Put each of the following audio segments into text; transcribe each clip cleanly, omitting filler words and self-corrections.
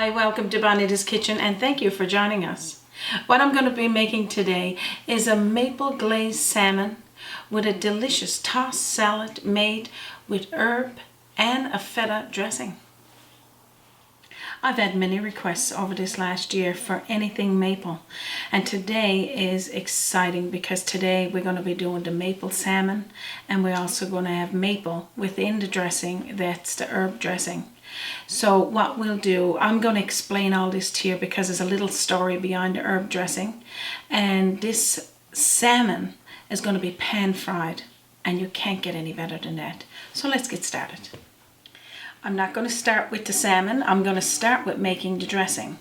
Hi, welcome to Bonita's Kitchen and thank you for joining us. What I'm going to be making today is a maple glazed salmon with a delicious tossed salad made with herb and a feta dressing. I've had many requests over this last year for anything maple, and today is exciting because today we're going to be doing the maple salmon, and we're also going to have maple within the dressing. That's the herb dressing. So what we'll do, I'm going to explain all this to you because there's a little story behind the herb dressing, and this salmon is going to be pan fried, and you can't get any better than that. So let's get started. I'm not going to start with the salmon. I'm going to start with making the dressing.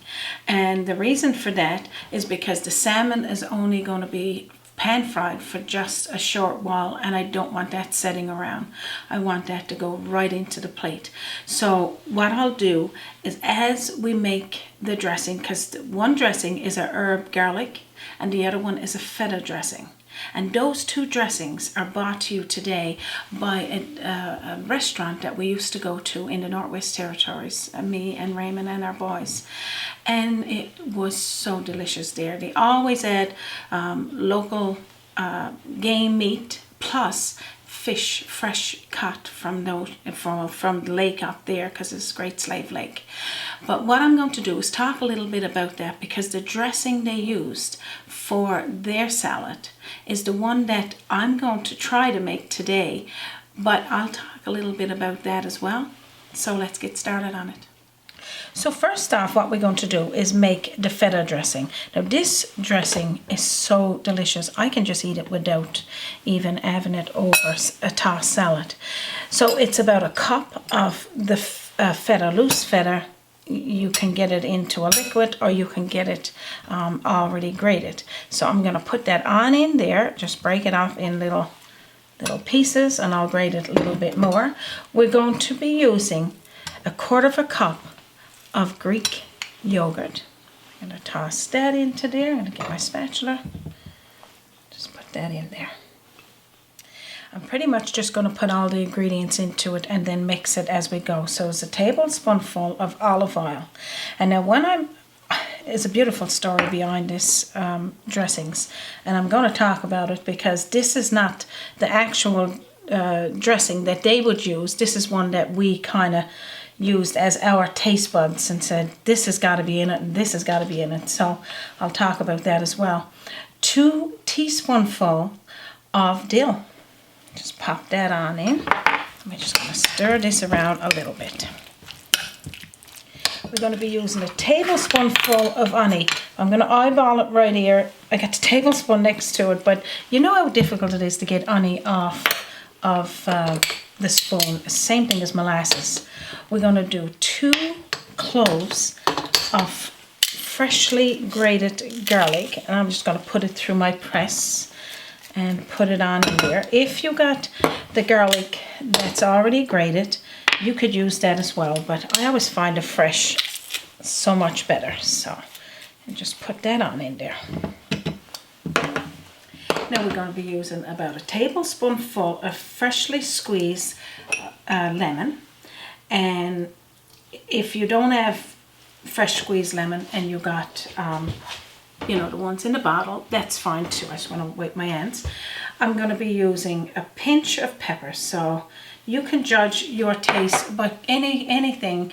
And the reason for that is because the salmon is only going to be pan fried for just a short while, and I don't want that setting around. I want that to go right into the plate. So what I'll do is, as we make the dressing, because one dressing is a herb garlic and the other one is a feta dressing. And those two dressings are brought to you today by a restaurant that we used to go to in the Northwest Territories, me and Raymond and our boys. And it was so delicious there. They always had local game meat plus fish fresh caught from the lake up there, because it's Great Slave Lake. But what I'm going to do is talk a little bit about that, because the dressing they used for their salad is the one that I'm going to try to make today, but I'll talk a little bit about that as well. So let's get started on it. So first off, what we're going to do is make the feta dressing. Now this dressing is so delicious. I can just eat it without even having it over a tossed salad. So it's about a cup of the feta, loose feta. You can get it into a liquid, or you can get it already grated. So I'm going to put that on in there, just break it off in little pieces, and I'll grate it a little bit more. We're going to be using 1/4 cup of Greek yogurt. I'm going to toss that into there. I'm going to get my spatula. Just put that in there. I'm pretty much just going to put all the ingredients into it and then mix it as we go. So it's a tablespoonful of olive oil. And now it's a beautiful story behind this dressings, and I'm going to talk about it because this is not the actual dressing that they would use. This is one that we kind of used as our taste buds and said, this has got to be in it and this has got to be in it. So I'll talk about that as well. 2 teaspoonfuls of dill. Just pop that on in. I'm just going to stir this around a little bit. We're going to be using a tablespoonful of honey. I'm going to eyeball it right here. I got the tablespoon next to it, but you know how difficult it is to get honey off of the spoon. Same thing as molasses. We're going to do 2 cloves of freshly grated garlic, and I'm just going to put it through my press and put it on in there. If you got the garlic that's already grated, you could use that as well, but I always find the fresh so much better. So and just put that on in there. Now we're going to be using about a tablespoonful of freshly squeezed lemon. And if you don't have fresh squeezed lemon and you got the ones in the bottle, that's fine too. I just want to wipe my hands. I'm going to be using a pinch of pepper, so you can judge your taste, but anything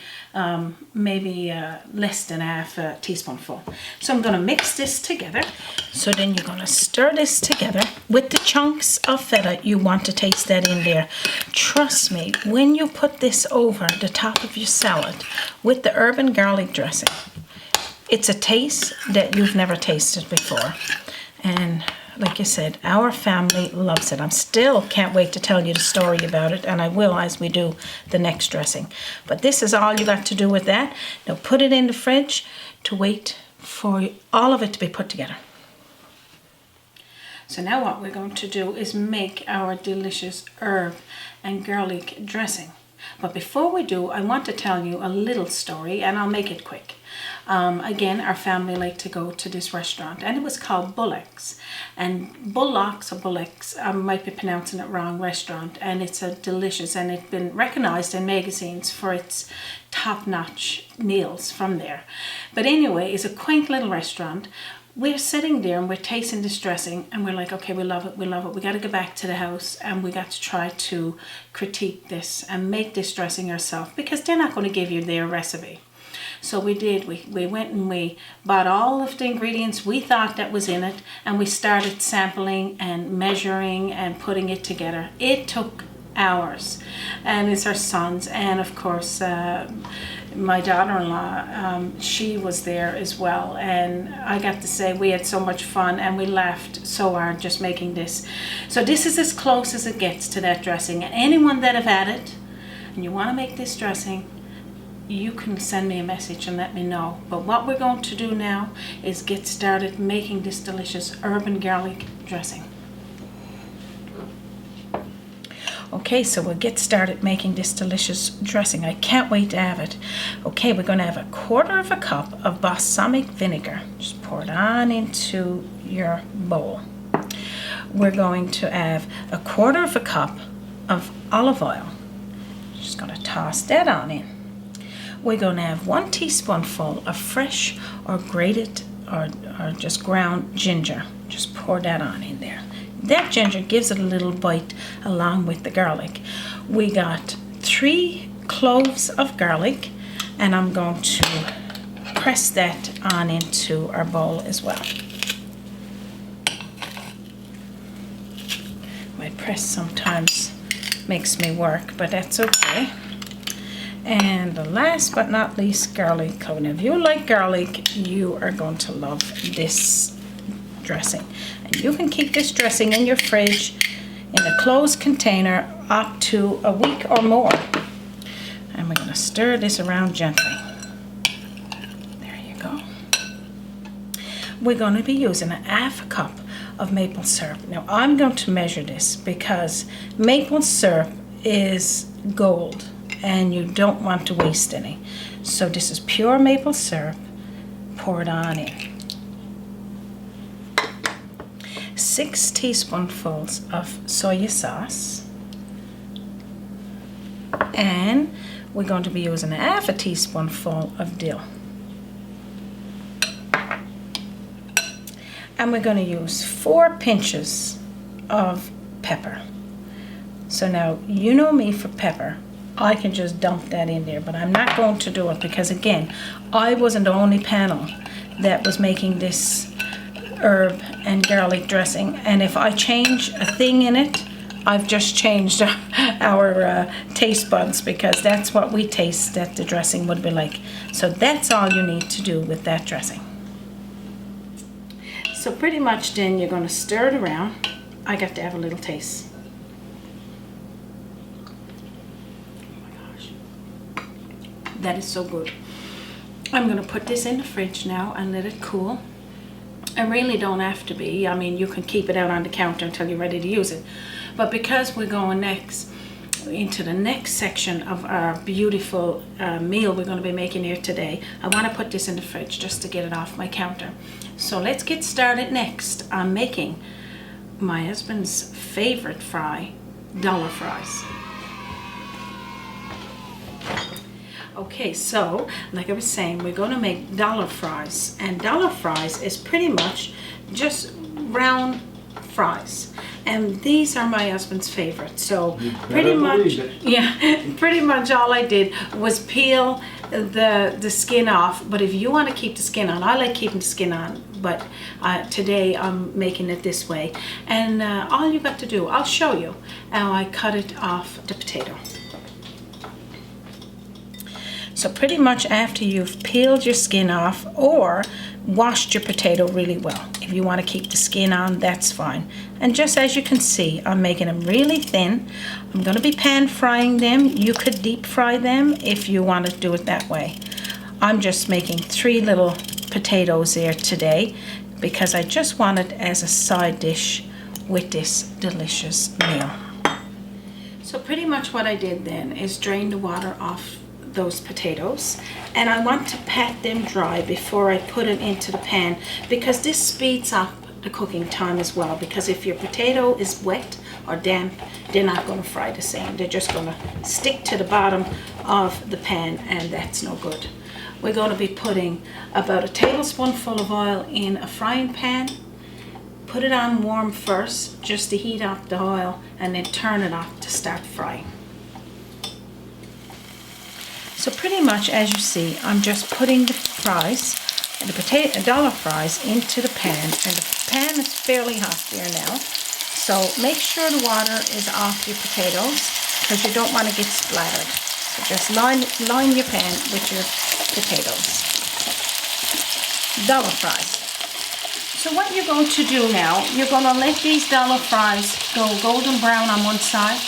maybe less than half a teaspoonful. So I'm going to mix this together. So then you're going to stir this together with the chunks of feta. You want to taste that in there. Trust me, when you put this over the top of your salad with the herb and garlic dressing, it's a taste that you've never tasted before. And like I said, our family loves it. I still can't wait to tell you the story about it, and I will as we do the next dressing. But this is all you got to do with that. Now put it in the fridge to wait for all of it to be put together. So now what we're going to do is make our delicious herb and garlic dressing. But before we do, I want to tell you a little story, and I'll make it quick. Again, our family liked to go to this restaurant, and it was called Bullock's. And Bullock's, or Bullock's, I might be pronouncing it wrong, restaurant, and it's a delicious, and it's been recognized in magazines for its top-notch meals from there. But anyway, it's a quaint little restaurant. We're sitting there and we're tasting this dressing, and we're like, okay, we love it, we love it. We got to go back to the house, and we got to try to critique this and make this dressing ourselves, because they're not going to give you their recipe. So we did. We went and we bought all of the ingredients we thought that was in it, and we started sampling and measuring and putting it together. It took hours, and it's our sons, and of course my daughter-in-law, she was there as well, and I got to say we had so much fun and we laughed so hard just making this. So this is as close as it gets to that dressing, and anyone that have had it and you want to make this dressing, you can send me a message and let me know. But what we're going to do now is get started making this delicious herb and garlic dressing. Okay, so we'll get started making this delicious dressing. I can't wait to have it. Okay, we're going to have 1/4 cup of balsamic vinegar. Just pour it on into your bowl. We're going to have 1/4 cup of olive oil. Just going to toss that on in. We're going to have 1 teaspoonful of fresh or grated or just ground ginger. Just pour that on in there. That ginger gives it a little bite along with the garlic. We got 3 cloves of garlic, and I'm going to press that on into our bowl as well. My press sometimes makes me work, but that's okay. And the last but not least, garlic clove. Now, if you like garlic, you are going to love this dressing. And you can keep this dressing in your fridge in a closed container up to a week or more. And we're going to stir this around gently. There you go. We're going to be using 1/2 cup of maple syrup. Now, I'm going to measure this because maple syrup is gold and you don't want to waste any. So this is pure maple syrup. Pour it on in. 6 teaspoonfuls of soy sauce, and we're going to be using 1/2 teaspoonful of dill, and we're going to use 4 pinches of pepper. So now, you know me for pepper, I can just dump that in there, but I'm not going to do it because, again, I wasn't the only panel that was making this herb and garlic dressing, and if I change a thing in it, I've just changed our taste buds, because that's what we taste that the dressing would be like. So that's all you need to do with that dressing. So pretty much then you're going to stir it around. I got to have a little taste. Oh my gosh, that is so good. I'm going to put this in the fridge now and let it cool. I really don't have to be. I mean, you can keep it out on the counter until you're ready to use it. But because we're going next into the next section of our beautiful meal we're going to be making here today, I want to put this in the fridge just to get it off my counter. So let's get started next on making my husband's favorite fry, dollar fries. Okay, so like I was saying, we're going to make dollar fries, and dollar fries is pretty much just round fries, and these are my husband's favorite. So pretty much, yeah, pretty much all I did was peel the skin off. But if you want to keep the skin on, I like keeping the skin on, but today I'm making it this way. And all you got to do, I'll show you how I cut it off the potato. So pretty much after you've peeled your skin off or washed your potato really well, if you want to keep the skin on, that's fine. And just as you can see, I'm making them really thin. I'm going to be pan frying them. You could deep fry them if you want to do it that way. I'm just making 3 little potatoes here today because I just want it as a side dish with this delicious meal. So pretty much what I did then is drain the water off those potatoes, and I want to pat them dry before I put it into the pan, because this speeds up the cooking time as well, because if your potato is wet or damp, they're not going to fry the same. They're just going to stick to the bottom of the pan, and that's no good. We're going to be putting about a tablespoonful of oil in a frying pan. Put it on warm first, just to heat up the oil, and then turn it off to start frying. So pretty much, as you see, I'm just putting the fries, the dollar fries, into the pan, and the pan is fairly hot there now. So make sure the water is off your potatoes, because you don't want to get splattered. So just line your pan with your potatoes. Dollar fries. So what you're going to do now, you're going to let these dollar fries go golden brown on one side,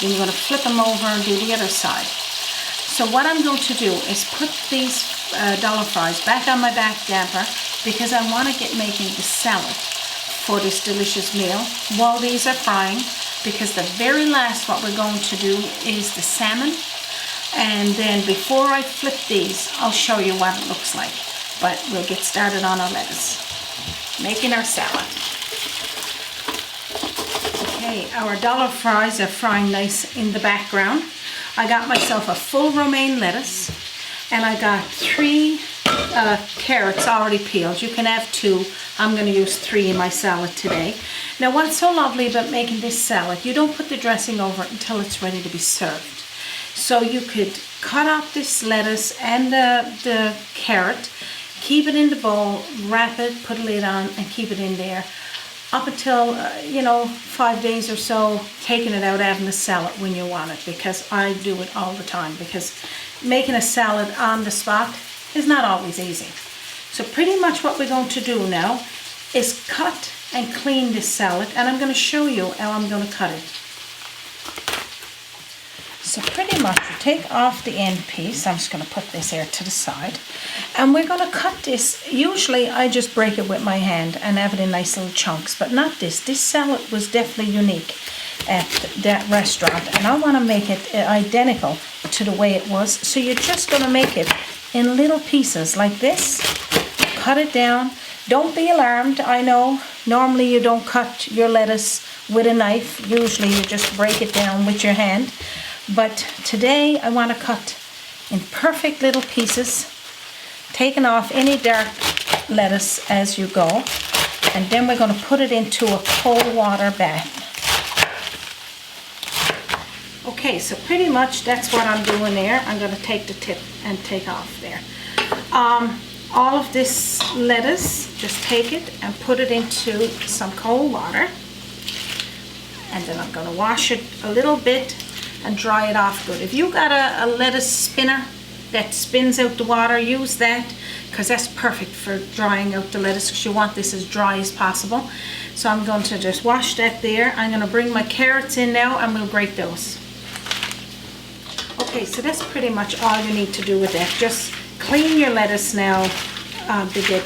then you're going to flip them over and do the other side. So what I'm going to do is put these dollar fries back on my back damper, because I want to get making the salad for this delicious meal while these are frying, because the very last what we're going to do is the salmon, and then before I flip these I'll show you what it looks like. But we'll get started on our lettuce, making our salad. Okay, our dollar fries are frying nice in the background. I got myself a full romaine lettuce, and I got 3 carrots already peeled. You can have 2. I'm going to use 3 in my salad today. Now what's so lovely about making this salad, you don't put the dressing over it until it's ready to be served. So you could cut out this lettuce and the carrot, keep it in the bowl, wrap it, put a lid on, and keep it in there up until 5 days or so, taking it out, having the salad when you want it, because I do it all the time, because making a salad on the spot is not always easy. So pretty much what we're going to do now is cut and clean this salad, and I'm going to show you how I'm going to cut it. So pretty much you take off the end piece. I'm just going to put this here to the side, and we're going to cut this. Usually I just break it with my hand and have it in nice little chunks, but not this. This salad was definitely unique at that restaurant, and I want to make it identical to the way it was. So you're just going to make it in little pieces like this. Cut it down. Don't be alarmed. I know normally you don't cut your lettuce with a knife. Usually you just break it down with your hand. But today I want to cut in perfect little pieces, taking off any dark lettuce as you go, and then we're going to put it into a cold water bath. Okay, so pretty much that's what I'm doing there. I'm going to take the tip and take off there. All of this lettuce, just take it and put it into some cold water, and then I'm going to wash it a little bit and dry it off good. If you got a lettuce spinner that spins out the water, use that, because that's perfect for drying out the lettuce, because you want this as dry as possible. So I'm going to just wash that there. I'm going to bring my carrots in now, and we'll grate those. Okay, so that's pretty much all you need to do with that. Just clean your lettuce now to get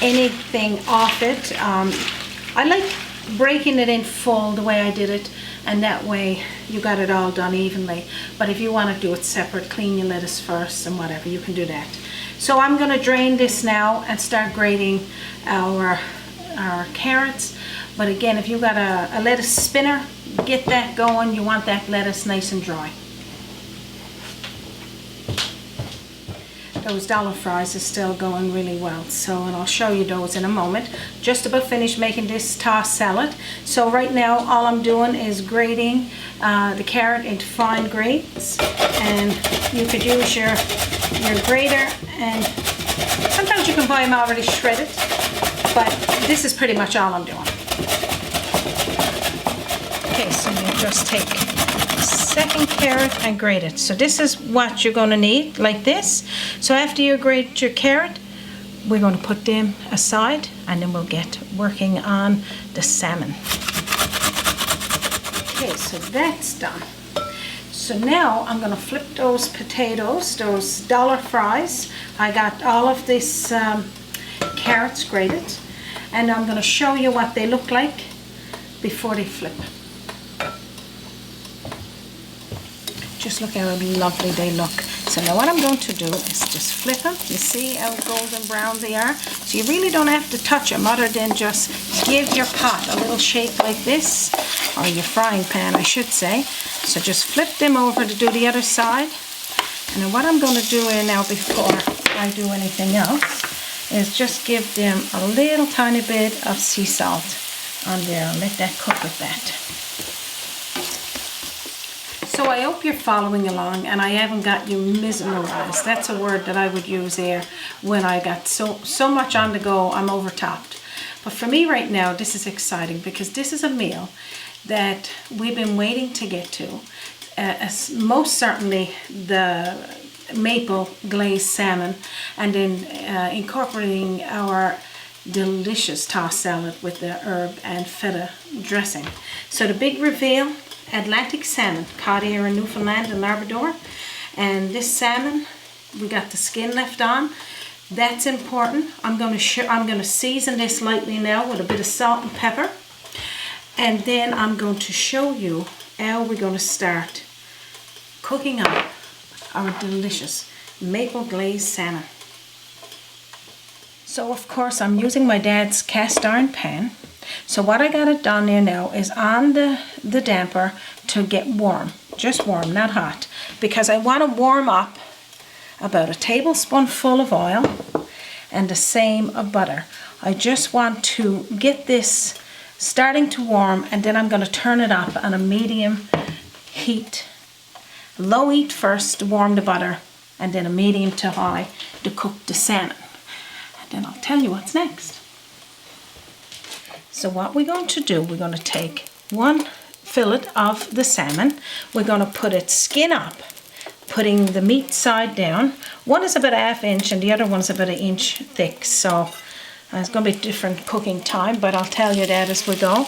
anything off it. I like breaking it in full the way I did it, and that way you got it all done evenly. But if you want to do it separate, clean your lettuce first and whatever, you can do that. So I'm going to drain this now and start grating our carrots. But again, if you got a lettuce spinner, get that going. You want that lettuce nice and dry. Those dollar fries are still going really well, and I'll show you those in a moment. Just about finished making this tossed salad. So right now all I'm doing is grating the carrot into fine grates, and you could use your grater, and sometimes you can buy them already shredded, but this is pretty much all I'm doing. Okay, so you just take second carrot and grate it. So this is what you're going to need, like this. So after you grate your carrot, we're going to put them aside, and then we'll get working on the salmon. Okay, so that's done. So now I'm going to flip those potatoes, those dollar fries. I got all of this carrots grated, and I'm going to show you what they look like before they flip. Just look how lovely they look. So now what I'm going to do is just flip them. You see how golden brown they are? So you really don't have to touch them other than just give your pot a little shake like this, or your frying pan I should say. So just flip them over to do the other side. And then what I'm going to do here now before I do anything else is just give them a little tiny bit of sea salt on there and let that cook with that. So I hope you're following along and I haven't got you mesmerized. That's a word that I would use here when I got so much on the go, I'm overtopped. But for me right now, this is exciting because this is a meal that we've been waiting to get to. Most certainly the maple glazed salmon, and then incorporating our delicious tossed salad with the herb and feta dressing. So the big reveal, Atlantic salmon, caught here in Newfoundland and Labrador. And this salmon, we got the skin left on. That's important. I'm going to season this lightly now with a bit of salt and pepper. And then I'm going to show you how we're going to start cooking up our delicious maple glazed salmon. So of course I'm using my dad's cast iron pan. So what I got it done there now is on the damper to get warm, just warm, not hot, because I want to warm up about a tablespoonful of oil and the same of butter. I just want to get this starting to warm, and then I'm going to turn it up on a medium heat. Low heat first to warm the butter, and then a medium to high to cook the salmon. And then I'll tell you what's next. So what we're going to do, we're going to take one fillet of the salmon. We're going to put it skin up, putting the meat side down. One is about 1/2 inch and the other one's about 1 inch thick. So it's going to be different cooking time, but I'll tell you that as we go.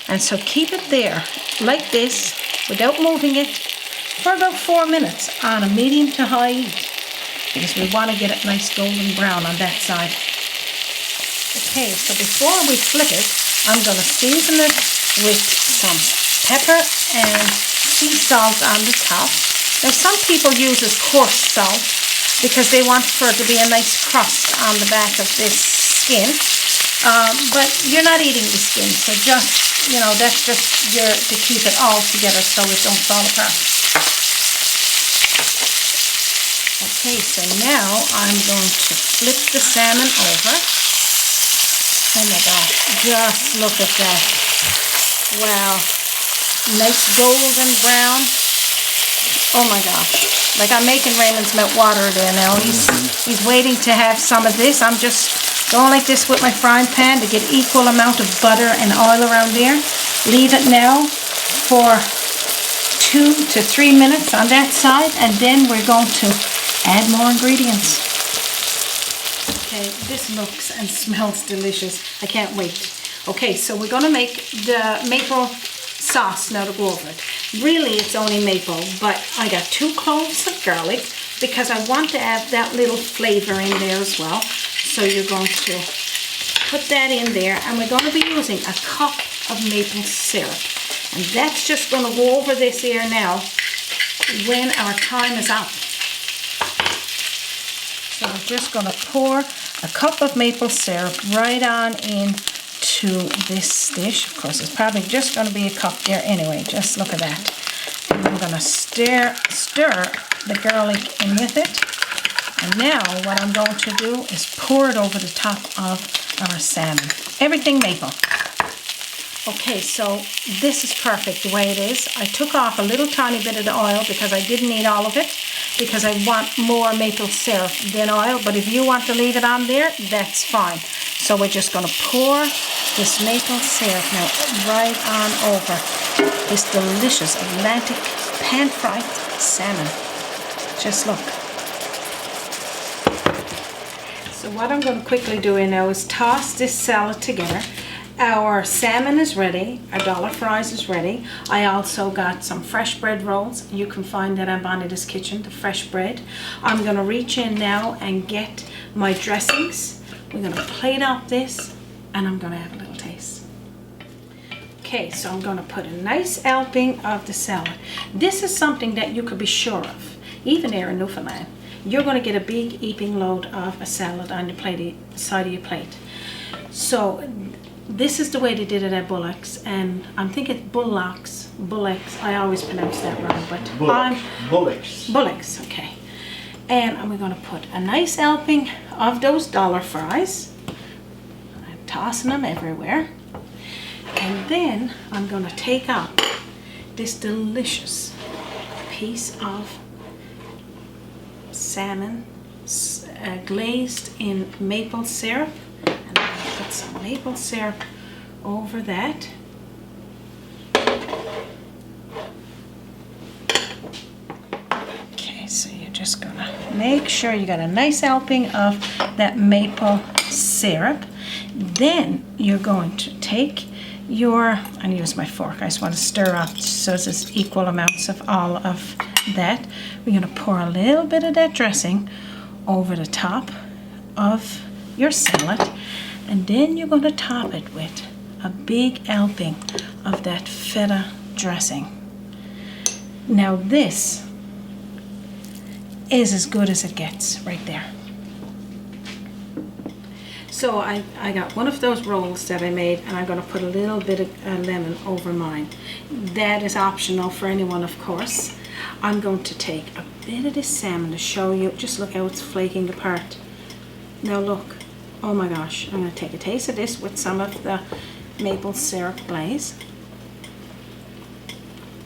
And so keep it there like this without moving it for about 4 minutes on a medium to high heat, because we want to get it nice golden brown on that side. Okay, so before we flip it, I'm going to season it with some pepper and sea salt on the top. Now some people use coarse salt because they want for it to be a nice crust on the back of this skin, but you're not eating the skin, so just, you know, that's just to keep it all together so it don't fall apart. Okay, so now I'm going to flip the salmon over. Oh my gosh, just look at that. Wow, nice golden brown. Oh my gosh, like I'm making Raymond's melt water there now. He's waiting to have some of this. I'm just going like this with my frying pan to get equal amount of butter and oil around there. Leave it now for 2 to 3 minutes on that side, and then we're going to add more ingredients. Okay, this looks and smells delicious. I can't wait. Okay, so we're going to make the maple sauce now to go over it. Really, it's only maple, but I got 2 cloves of garlic because I want to add that little flavor in there as well. So you're going to put that in there, and we're going to be using a cup of maple syrup. And that's just going to go over this here now when our time is up. So we're just going to pour a cup of maple syrup right on into this dish. Of course, it's probably just going to be a cup there anyway. Just look at that. And I'm going to stir the garlic in with it. And now what I'm going to do is pour it over the top of our salmon. Everything maple. Okay, so this is perfect the way it is. I took off a little tiny bit of the oil because I didn't need all of it, because I want more maple syrup than oil. But if you want to leave it on there, that's fine. So we're just going to pour this maple syrup now right on over this delicious Atlantic pan-fried salmon. Just look. So what I'm going to quickly do now is toss this salad together. Our salmon is ready, our dollar fries is ready. I also got some fresh bread rolls. You can find that on Bonita's Kitchen, the fresh bread. I'm going to reach in now and get my dressings. We're going to plate out this, and I'm going to have a little taste. Okay, so I'm going to put a nice helping of the salad. This is something that you could be sure of. even here in Newfoundland, you're going to get a big heaping load of a salad on your plate, side of your plate. So this is the way they did it at Bullock's, and I'm thinking Bullocks. I always pronounce that wrong, but Bullock's, okay. And we're going to put a nice helping of those dollar fries. I'm tossing them everywhere. And then I'm going to take out this delicious piece of salmon glazed in maple syrup. And I'm going to put some maple syrup over that. So you're just gonna make sure you got a nice helping of that maple syrup. Then you're going to take your, and use my fork, I just want to stir up so there's equal amounts of all of that. We're gonna pour a little bit of that dressing over the top of your salad, and then you're going to top it with a big helping of that feta dressing. Now this is as good as it gets right there. So I got one of those rolls that I made, and I'm going to put a little bit of lemon over mine. That is optional for anyone, of course. I'm going to take a bit of this salmon to show you. Just look how it's flaking apart. Now look, oh my gosh, I'm going to take a taste of this with some of the maple syrup glaze.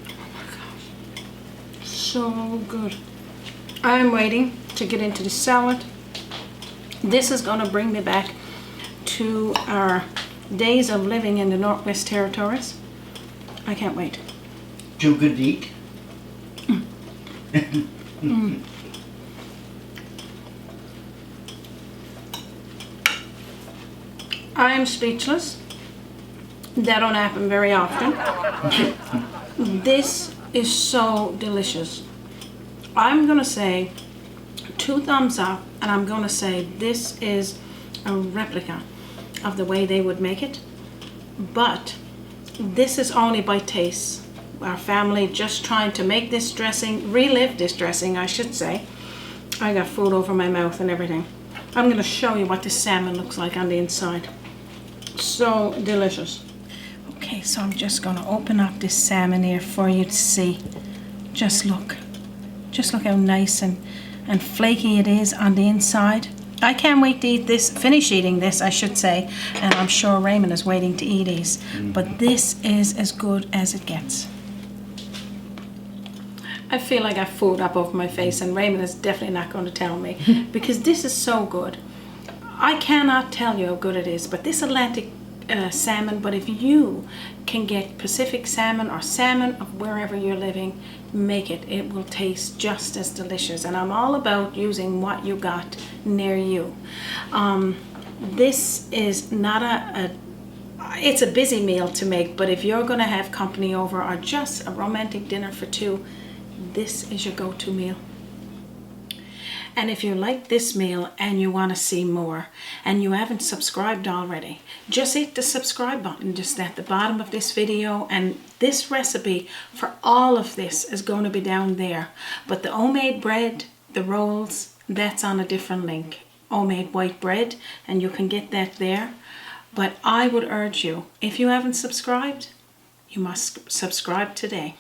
Oh my gosh, so good. I'm waiting to get into the salad. This is going to bring me back to our days of living in the Northwest Territories. I can't wait. Too good to eat? I am speechless. That don't happen very often. This is so delicious. I'm gonna say 2 thumbs up, and I'm gonna say this is a replica of the way they would make it, but this is only by taste. Our family just trying to make this dressing, relive this dressing, I should say. I got food over my mouth and everything. I'm gonna show you what this salmon looks like on the inside. So delicious. Okay, so I'm just gonna open up this salmon here for you to see. Just look how nice and flaky it is on the inside. I can't wait to eat this, finish eating this, I should say, and I'm sure Raymond is waiting to eat these. But this is as good as it gets. I feel like I have food up over my face, and Raymond is definitely not going to tell me because this is so good. I cannot tell you how good it is, but this Atlantic salmon, but if you can get Pacific salmon or salmon of wherever you're living, make it. It will taste just as delicious, and I'm all about using what you got near you. This is not it's a busy meal to make, but if you're going to have company over or just a romantic dinner for 2, this is your go-to meal. And if you like this meal and you want to see more and you haven't subscribed already, just hit the subscribe button just at the bottom of this video, and this recipe for all of this is going to be down there. But the homemade bread, the rolls, that's on a different link. Homemade white bread, and you can get that there. But I would urge you, if you haven't subscribed, you must subscribe today.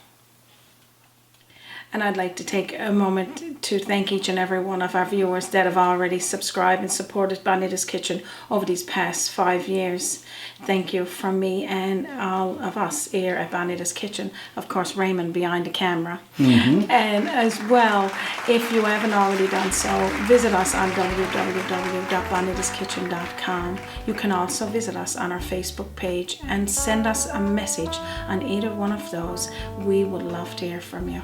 And I'd like to take a moment to thank each and every one of our viewers that have already subscribed and supported Bonita's Kitchen over these past 5 years. Thank you from me and all of us here at Bonita's Kitchen. Of course, Raymond behind the camera. And as well, if you haven't already done so, visit us on www.bonitaskitchen.com. You can also visit us on our Facebook page and send us a message on either one of those. We would love to hear from you.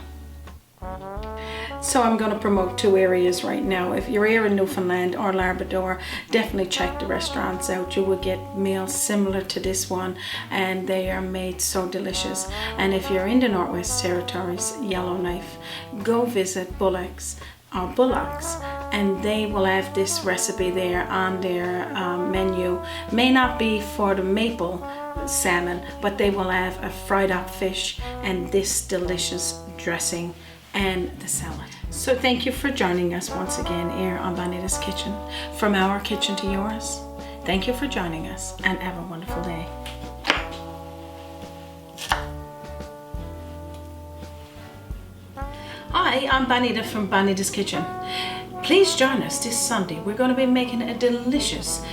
So I'm going to promote 2 areas right now. If you're here in Newfoundland or Labrador, definitely check the restaurants out. You will get meals similar to this one, and they are made so delicious. And if you're in the Northwest Territories, Yellowknife, go visit Bullock's, and they will have this recipe there on their menu. May not be for the maple salmon, but they will have a fried up fish and this delicious dressing and the salad. So thank you for joining us once again here on Bonita's Kitchen. From our kitchen to yours. Thank you for joining us and have a wonderful day. Hi, I'm Bonita from Bonita's Kitchen. Please join us this Sunday. We're going to be making a delicious